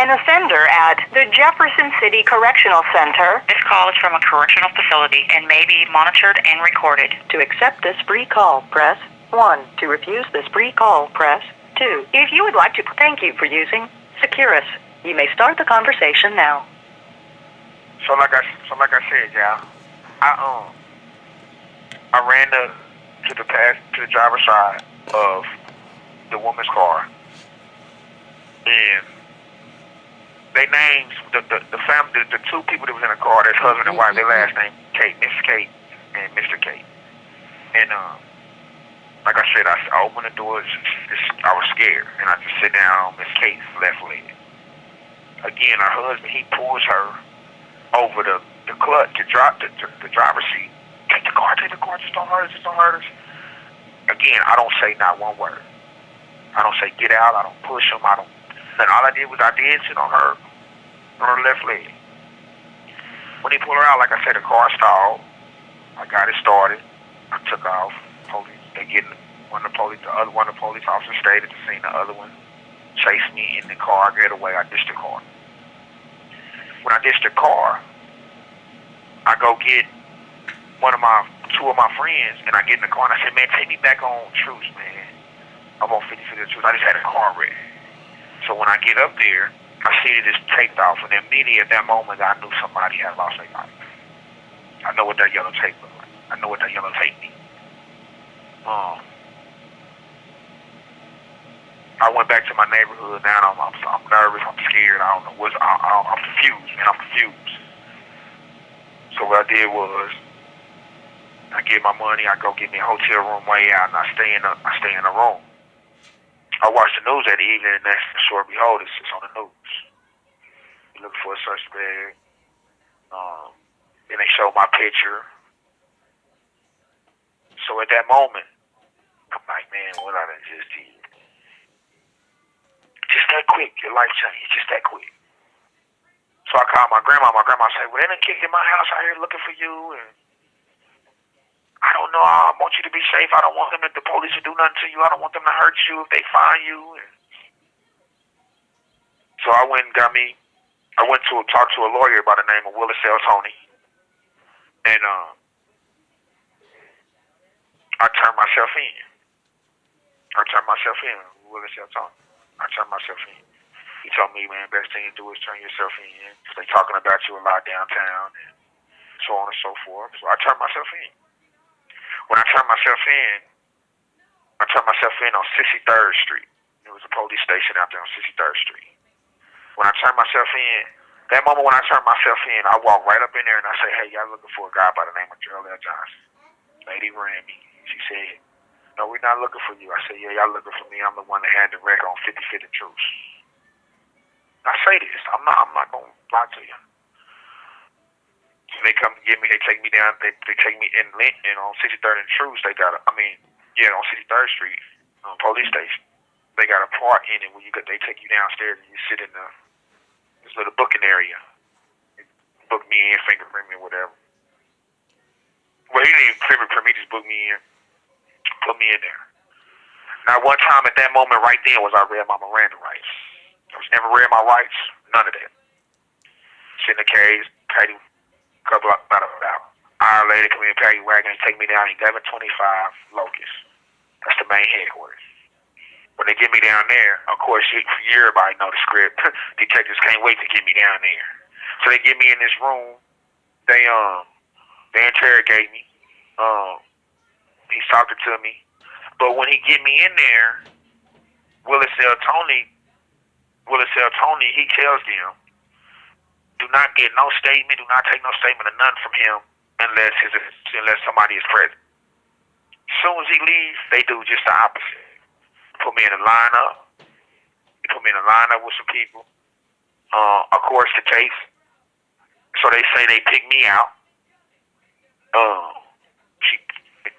An offender at the Jefferson City Correctional Center. This call is from a correctional facility and may be monitored and recorded. To accept this free call, press 1. To refuse this free call, press 2. If you would like to thank you for using Securus, you may start the conversation now. So like I said, y'all, I ran to the driver's side of the woman's car, and they named the family, the two people that was in the car, that's husband and wife. Their last name Kate, Miss Kate, and Mr. Kate. And like I said, I opened the door. I was scared, and I just sit down on Miss Kate's left leg. Again, her husband, he pulls her over the clutch to drop the driver's seat. Take the car, just don't hurt us. Again, I don't say not one word. I don't say get out, I don't push him, and all I did was I did sit on her left leg. When he pulled her out, like I said, the car stalled. I got it started. I took off. One of the police officers stayed at the scene. The other one chased me in the car. I get away. I ditched the car. When I ditched the car, I go get two of my friends, and I get in the car, and I said, man, take me back on Truce, man. I'm on 50-50 Truce. I just had a car ready. So when I get up there, I see that it's taped off, and immediately at that moment, I knew somebody had lost their life. I know what that yellow tape looked like. I know what that yellow tape means. I went back to my neighborhood. Now I'm nervous. I'm scared. I don't know what. I'm confused, man. I'm confused. So what I did was, I get my money. I go get me a hotel room way out, and I stay in a room. I watched the news that evening, and that's sure behold, it's on the news. You looking for a suspect. Then they showed my picture. So at that moment, I'm like, man, what I done just did. Just that quick, your life changed. Just that quick. So I called my grandma. My grandma said, well, they done kicked in my house out here looking for you, and I don't know. I want you to be safe. I don't want the police to do nothing to you. I don't want them to hurt you if they find you. And so I went to talk to a lawyer by the name of Willis L. Tony. And I turned myself in. Willis L. Tony. I turned myself in. He told me, man, best thing to do is turn yourself in. They talking about you a lot downtown and so on and so forth. So I turned myself in. When I turned myself in on 63rd Street. There was a police station out there on 63rd Street. When I turned myself in, that moment when I turned myself in, I walked right up in there and I said, hey, y'all looking for a guy by the name of Gerald L. Johnson. Lady ran me. She said, no, we're not looking for you. I said, yeah, y'all looking for me. I'm the one that had the record on 50-50 Truce. I say this. I'm not going to lie to you. So they come to get me. They take me down. They take me in Linton on 63rd and Truce. On 63rd Street, police station. They got a part in it where they take you downstairs and you sit in this little booking area. They book me in, fingerprint me, whatever. Well, he didn't even fingerprint me. Just book me in. Put me in there. Now, one time at that moment right then was I read my Miranda rights. I was never read my rights. None of that. Sit in the cage, Patty, about an hour later, come in, Patty Wagon, take me down 1125 Locust. That's the main headquarters. When they get me down there, of course, everybody know the script. Detectives can't wait to get me down there. So they get me in this room. They interrogate me. He's talking to me. But when he get me in there, Willis L. Tony, he tells them, do not get no statement, do not take no statement of none from him unless somebody is present. As soon as he leaves, they do just the opposite. Put me in a lineup. They put me in a lineup with some people. Of course, the case. So they say they pick me out.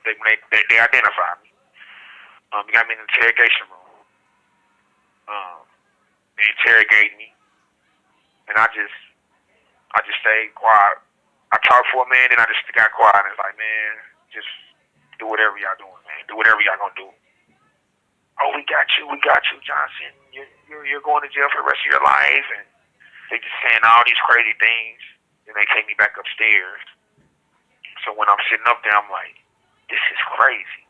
They identify me. They got me in the interrogation room. They interrogate me, and I just stayed quiet. I talked for a minute, and I just got quiet. And it's like, man, just do whatever y'all doing, man. Do whatever y'all gonna do. Oh, we got you, Johnson. You're going to jail for the rest of your life, and They just saying all these crazy things. Then they take me back upstairs. So when I'm sitting up there, I'm like, this is crazy.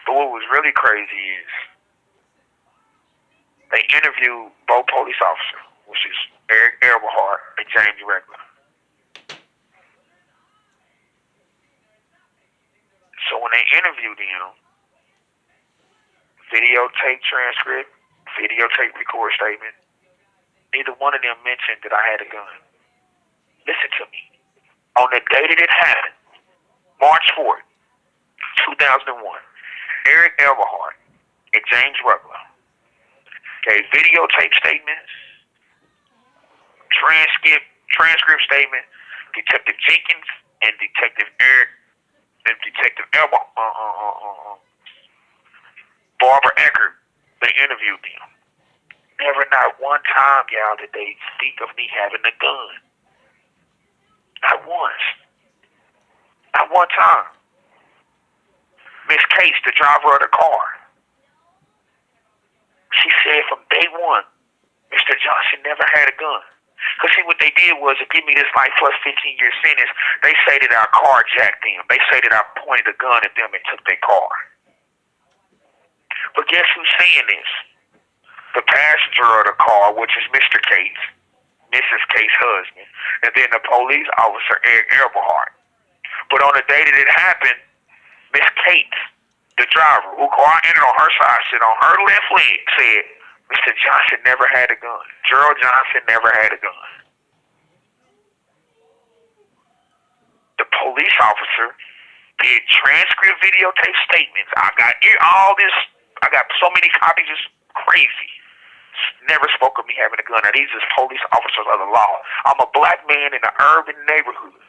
But what was really crazy is they interviewed both police officers, which is Eric Eberhart and James Regler. So when they interviewed them, videotape transcript, videotape record statement, neither one of them mentioned that I had a gun. Listen to me. On the day that it happened, March 4th, 2001, Eric Eberhart and James Regler gave videotape statements, transcript statement. Detective Jenkins and Detective Eric and Detective Barbara Eckert, they interviewed them. Never not one time, y'all, did they speak of me having a gun. Not once. Not one time. Miss Case, the driver of the car, she said from day one, Mr. Johnson never had a gun. Because see, what they did was to give me this life plus 15-year sentence, they say that I carjacked them. They say that I pointed a gun at them and took their car. But guess who's saying this? The passenger of the car, which is Mr. Case, Mrs. Case's husband, and then the police officer, Eric Eberhart. But on the day that it happened, Miss Kate, the driver, who car entered on her side, sit on her left leg, said, Mr. Johnson never had a gun. Gerald Johnson never had a gun. The police officer did transcript videotape statements. I got so many copies, it's crazy. Never spoke of me having a gun. Now, these is police officers of the law. I'm a black man in an urban neighborhood.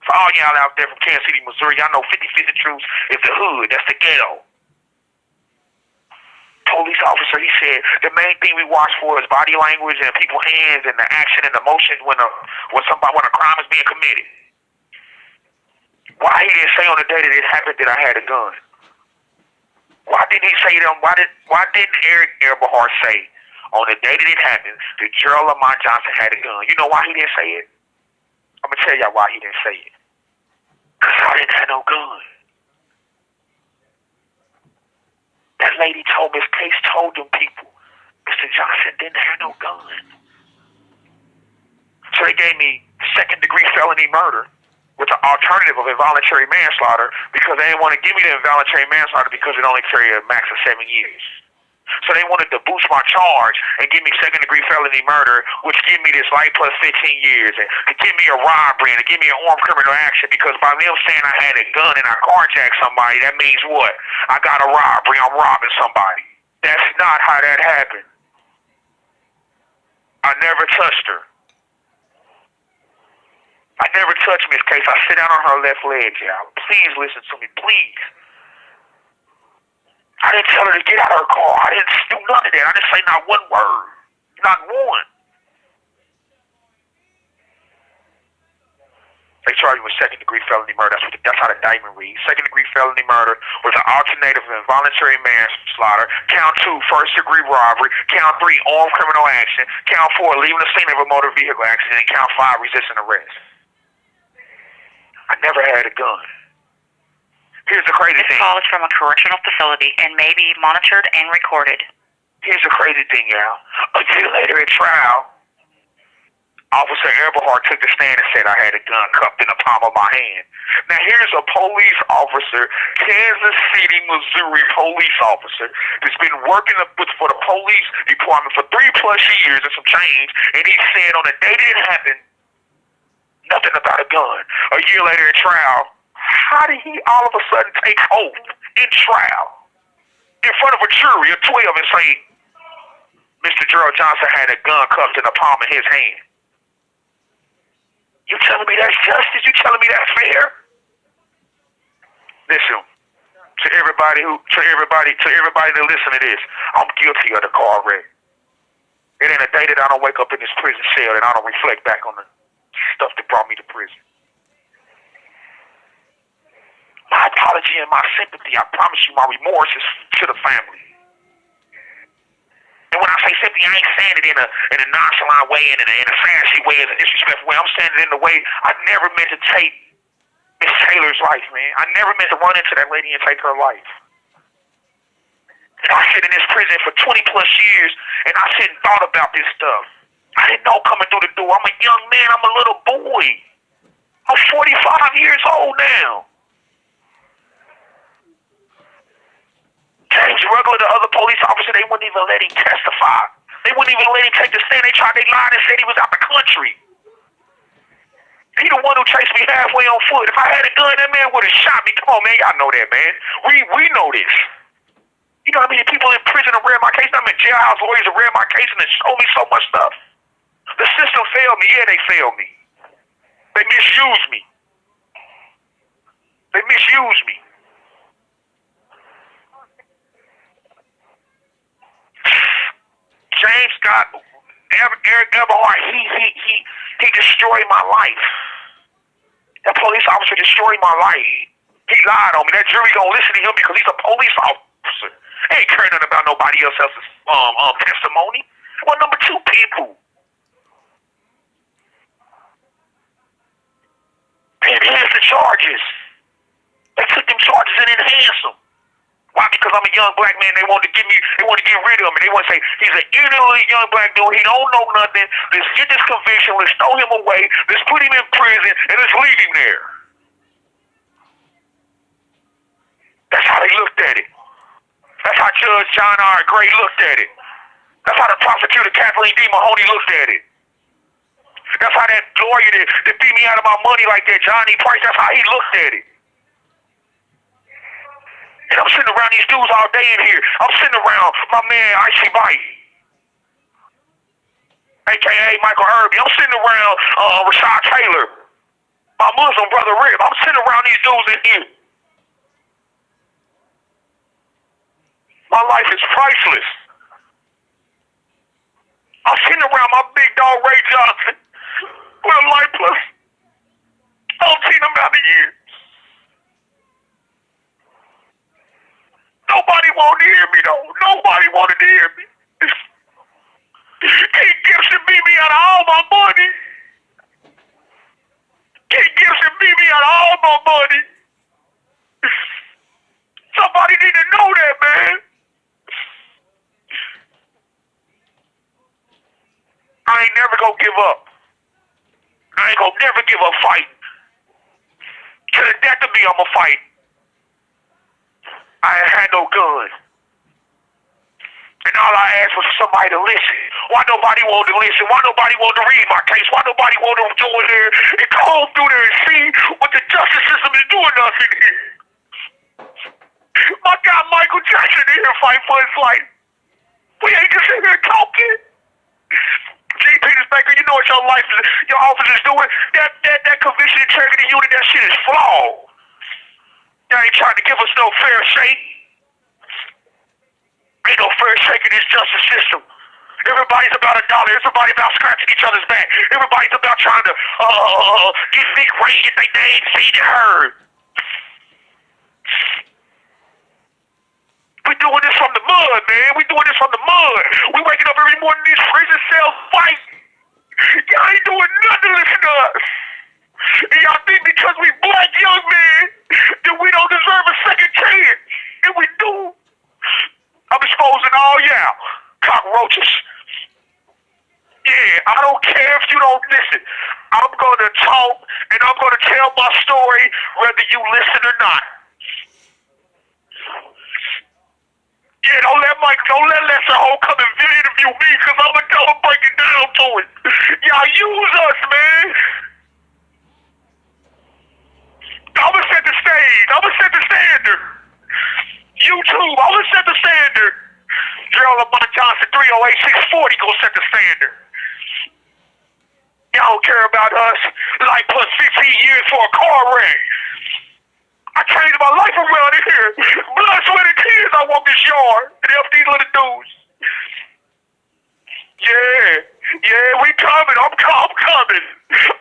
For all y'all out there from Kansas City, Missouri, y'all know 50/50 Troops is the hood. That's the ghetto. Police officer, he said, the main thing we watch for is body language and people's hands and the action and emotions when a crime is being committed. Why he didn't say on the day that it happened that I had a gun? Why didn't he say them? Why didn't Eric Eberhart say on the day that it happened that Gerald Lamont Johnson had a gun? You know why he didn't say it? I'm gonna tell y'all why he didn't say it. Cause I didn't have no gun. That lady told Miss Case told them people, Mr. Johnson didn't have no gun. So they gave me second-degree felony murder with the alternative of involuntary manslaughter because they didn't want to give me the involuntary manslaughter because it only carried a max of 7 years. So they wanted to boost my charge and give me second-degree felony murder, which give me this life plus 15 years, and to give me a robbery and to give me an armed criminal action because by them saying I had a gun and I carjacked somebody, that means what? I got a robbery, I'm robbing somebody. That's not how that happened. I never touched her. I never touched Miss Case. I sit down on her left leg, y'all. Please listen to me, please. I didn't tell her to get out of her car. I didn't do none of that. I didn't say not one word. Not one. They charged me with second-degree felony murder. That's how the indictment reads. Second-degree felony murder with an alternative of involuntary manslaughter. Count 2, first-degree robbery. Count 3, armed criminal action. Count 4, leaving the scene of a motor vehicle accident. And count 5, resisting arrest. I never had a gun. Here's the crazy thing. This call is from a correctional facility and may be monitored and recorded. Here's the crazy thing, y'all. A year later at trial, Officer Eberhart took the stand and said I had a gun cupped in the palm of my hand. Now here's a police officer, Kansas City, Missouri police officer, that's been working for the police department for 3+ years and some change, and he said on the day that it happened, nothing about a gun. A year later at trial, how did he all of a sudden take oath in trial in front of a jury of 12 and say, Mr. Gerald Johnson had a gun cupped in the palm of his hand? You telling me that's justice? You telling me that's fair? Listen, to everybody that listen to this, I'm guilty of the car wreck. It ain't a day that I don't wake up in this prison cell and I don't reflect back on the stuff that brought me to prison. My apology and my sympathy, I promise you my remorse is to the family. And when I say simply, I ain't saying it in a nonchalant way, in a fancy way, in a disrespectful way. I'm saying it in the way I never meant to take Miss Taylor's life, man. I never meant to run into that lady and take her life. And I sit in this prison for 20 plus years, and I sit and thought about this stuff. I didn't know coming through the door. I'm a young man. I'm a little boy. I'm 45 years old now. James Ruggler, the other police officer, they wouldn't even let him testify. They wouldn't even let him take the stand. They lied and said he was out the country. He the one who chased me halfway on foot. If I had a gun, that man would have shot me. Come on, man. Y'all know that, man. We know this. You know how many people in prison have read my case? I'm in jailhouse lawyers have read my case and they showed me so much stuff. The system failed me. Yeah, they failed me. They misused me. They misused me. James Scott, Eric Everhart, he destroyed my life. That police officer destroyed my life. He lied on me. That jury gonna listen to him because he's a police officer. He ain't caring nothing about nobody else's testimony. Well, number two people. They enhanced the charges. They took them charges and enhanced them. Why? Because I'm a young black man. They want to get rid of me. They want to say he's an ignorant young black dude. He don't know nothing. Let's get this conviction. Let's throw him away. Let's put him in prison and let's leave him there. That's how they looked at it. That's how Judge John R. Gray looked at it. That's how the prosecutor Kathleen D. Mahoney looked at it. That's how that lawyer that beat me out of my money like that, Johnny Price, that's how he looked at it. And I'm sitting around these dudes all day in here. I'm sitting around my man Icy Bite, a.k.a. Michael Irby. I'm sitting around Rashad Taylor, my Muslim brother Rib. I'm sitting around these dudes in here. My life is priceless. I'm sitting around my big dog Ray Johnson with a life plus 18 amount of years. Nobody wanted to hear me though. Nobody wanted to hear me. King Gibson beat me out of all my money. King Gibson beat me out of all my money. Somebody need to know that, man. I ain't never gonna give up. I ain't gonna never give up fighting. To the death of me, I'ma fight. I ain't had no gun. And all I asked was for somebody to listen. Why nobody wanted to listen? Why nobody wanted to read my case? Why nobody wanted to go in there and comb through there and see what the justice system is doing us in here? My guy Michael Jackson in here fight for his life. We ain't just in here talking. G. Peters Baker, you know what your life is, your office is doing? That conviction integrity unit, that shit is flawed. Y'all ain't trying to give us no fair shake. Ain't no fair shake in this justice system. Everybody's about a dollar. Everybody about scratching each other's back. Everybody's about trying to get big rate, get their name seen and heard. We doing this from the mud, man. We doing this from the mud. We waking up every morning in these prison cells fighting. Y'all ain't doing nothing to listen to us. And y'all think because we black young men that we don't deserve a second chance. And we do. I'm exposing all y'all cockroaches. Yeah, I don't care if you don't listen. I'm going to talk and I'm going to tell my story whether you listen or not. Yeah, don't let Lester Holt come and interview me because I'm going to tell him break it down to it. Y'all use us, man. I'm going to set the stage. I'm going to set the standard. YouTube, I'm going to set the standard. Gerald Lamont Johnson, 308-640 going to set the standard. Y'all don't care about us. Like plus 15 years for a car wreck. I changed my life around here. Blood, sweat, and tears. I walk this yard and help these little dudes. Yeah, we coming. I'm coming.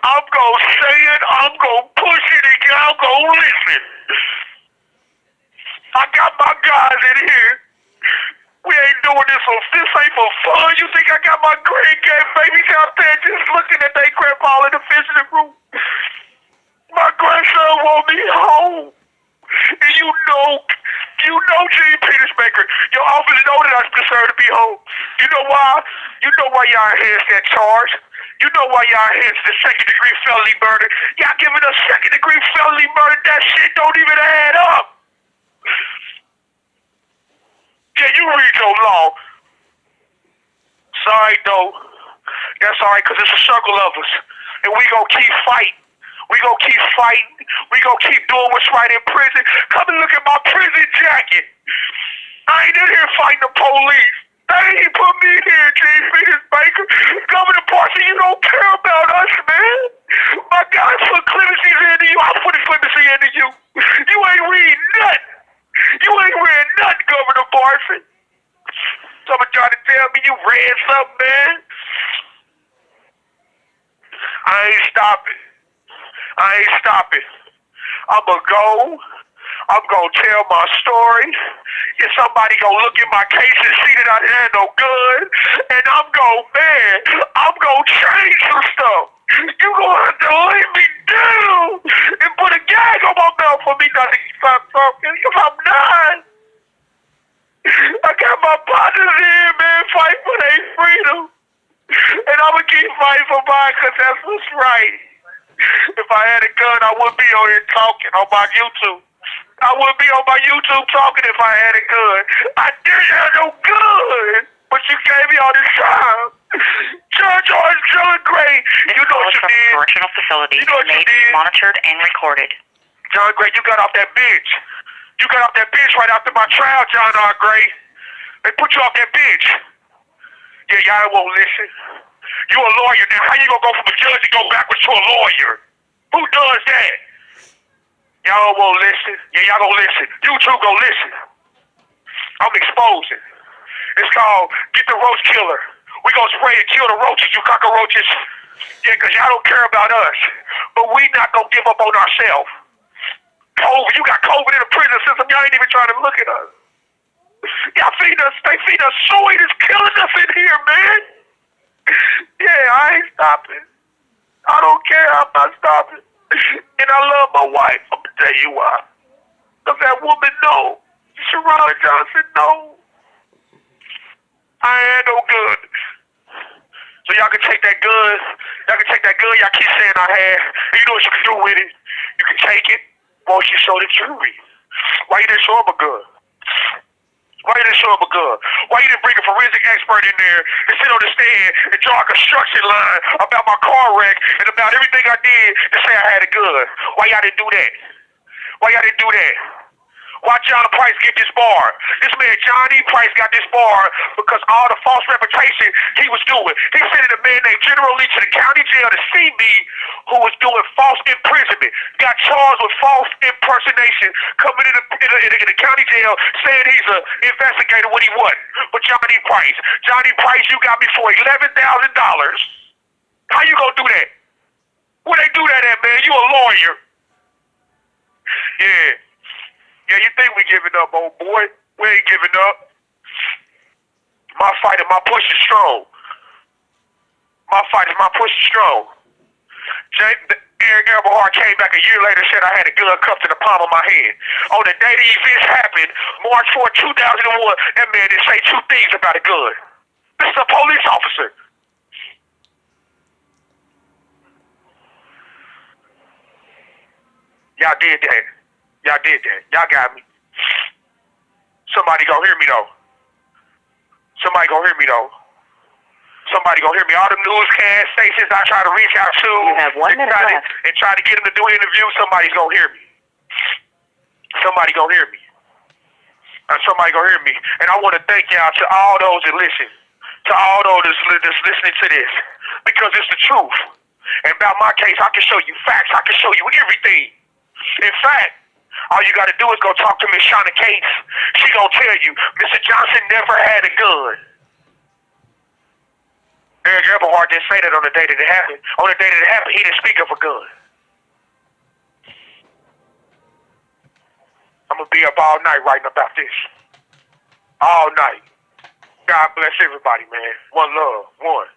I'm gonna say it. I'm gonna push it again. I'm gonna listen. I got my guys in here. We ain't doing this this ain't for fun. You think I got my grandbabies out there just looking at their grandpa in the visiting room? My grandson want me home. And you know, Gene Petersmaker, your office know that I'm concerned to be home. You know why? You know why y'all enhanced that charge. You know why y'all enhanced the second-degree felony murder. Y'all giving us second-degree felony murder. That shit don't even add up. Yeah, you read your law. Sorry, though. That's all right, because it's a circle of us. And we gonna keep fighting. We gonna keep fighting. We gonna keep doing what's right in prison. Come and look at my prison jacket. I ain't in here fighting the police. They ain't put me here, Gene Petersmaker. Governor Parson, you don't care about us, man. My guys put clemencies into you. I put a clemency into you. You ain't read nothing. You ain't read nothing, Governor Parson. Someone trying to tell me you read something, man. I ain't stopping. I'ma go. I'm gonna tell my story. If somebody gonna look at my case and see that I had no gun, and I'm gonna change some stuff. You gonna have to lay me down and put a gag on my mouth for me not to stop talking. If I'm not, I got my partners here, man, fight for their freedom. And I'ma keep fighting for mine because that's what's right. If I had a gun, I wouldn't be on here talking on my YouTube. I wouldn't be on my YouTube talking if I had a gun. I didn't have no gun, but you gave me all this time. Judge Orange, John Gray, you know what you did. Correctional facility You know what you may be did. monitored and recorded. John Gray, you got off that bench. You got off that bench right after my trial, John R. Gray. They put you off that bench. Yeah, y'all won't listen. You a lawyer now. How you gonna go from a judge and go backwards to a lawyer? Who does that? Y'all won't listen. Yeah, y'all gonna listen. You two gonna listen. I'm exposing. It's called Get the Roach Killer. We gonna spray and kill the roaches, you cockroaches. Yeah, because y'all don't care about us. But we not gonna give up on ourselves. COVID, you got COVID in the prison system. Y'all ain't even trying to look at us. Y'all feed us, they feed us soy. It's killing us in here, man. Yeah, I ain't stopping. I don't care. I'm not stopping. And I love my wife. I'm gonna tell you why. Because that woman know. Sharon Johnson know. I ain't no good. So y'all can take that gun. Y'all can take that gun y'all keep saying I had. And you know what you can do with it? You can take it once you show the jury. Why you didn't show them a gun? Why you didn't show him a gun? Why you didn't bring a forensic expert in there and sit on the stand and draw a construction line about my car wreck and about everything I did to say I had a gun? Why y'all didn't do that? Why y'all didn't do that? Why John Price get this bar? This man, Johnny Price, got this bar because all the false reputation he was doing. He sent a man named General Lee to the county jail to see me who was doing false imprisonment. Got charged with false impersonation, coming in the county jail saying he's an investigator when he wasn't. But Johnny Price, you got me for $11,000. How you gonna do that? Where they do that at, man? You a lawyer. Yeah. Yeah, you think we giving up, old boy? We ain't giving up. My fight and my push is strong. My fight and my push is strong. Eric Eberhard came back a year later and said I had a gun cuffed in the palm of my hand. On the day the events happened, March 4, 2001, that man didn't say two things about a gun. This is a police officer. Y'all did that. Y'all did that. Y'all got me. Somebody gonna hear me though. Somebody gonna hear me though. Somebody gonna hear me. All the newscast stations I try to reach out to You have 1 minute left. and try to get them to do an interview, somebody's gonna hear me. Somebody gonna hear me. Somebody gonna hear me. And I wanna thank y'all to all those that listen. To all those that's listening to this. Because it's the truth. And about my case, I can show you facts. I can show you everything. In fact, all you got to do is go talk to Miss Shauna Cates. She gonna tell you, Mr. Johnson never had a gun. Eric Eberhard didn't say that on the day that it happened. On the day that it happened, he didn't speak of a gun. I'm gonna be up all night writing about this. All night. God bless everybody, man. One love. One.